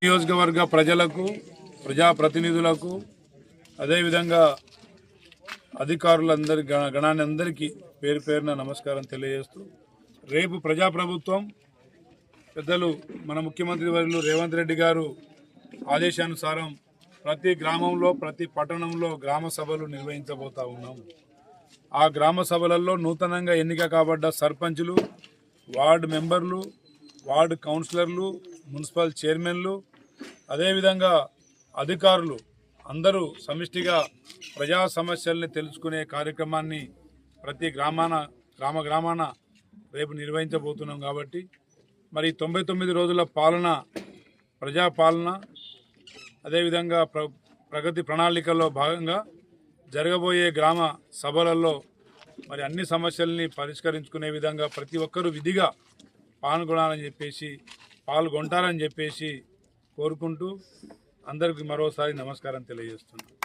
నియోజకవర్గ ప్రజలకు, ప్రజాప్రతినిధులకు, అదేవిధంగా అధికారులందరి గణాన్ని అందరికీ పేరు పేరున నమస్కారం తెలియజేస్తూ, రేపు ప్రజాప్రభుత్వం పెద్దలు మన ముఖ్యమంత్రి వర్యులు రేవంత్ రెడ్డి గారు ఆదేశానుసారం ప్రతి గ్రామంలో, ప్రతి పట్టణంలో గ్రామ సభలు నిర్వహించబోతా ఉన్నాం. ఆ గ్రామ సభలలో నూతనంగా ఎన్నిక కాబడ్డ సర్పంచులు, వార్డు మెంబర్లు, వార్డు కౌన్సిలర్లు, మున్సిపల్ చైర్మన్లు, అదేవిధంగా అధికారులు అందరూ సమిష్టిగా ప్రజా సమస్యల్ని తెలుసుకునే కార్యక్రమాన్ని ప్రతి గ్రామాన రేపు నిర్వహించబోతున్నాం. కాబట్టి మరి 99 రోజుల పాలన, ప్రజాపాలన, అదేవిధంగా ప్రగతి ప్రణాళికల్లో భాగంగా జరగబోయే గ్రామ సభలలో మరి అన్ని సమస్యల్ని పరిష్కరించుకునే విధంగా ప్రతి ఒక్కరూ విధిగా పాల్గొంటారని చెప్పేసి కోరుకుంటూ అందరికీ మరోసారి నమస్కారం తెలియజేస్తున్నాను.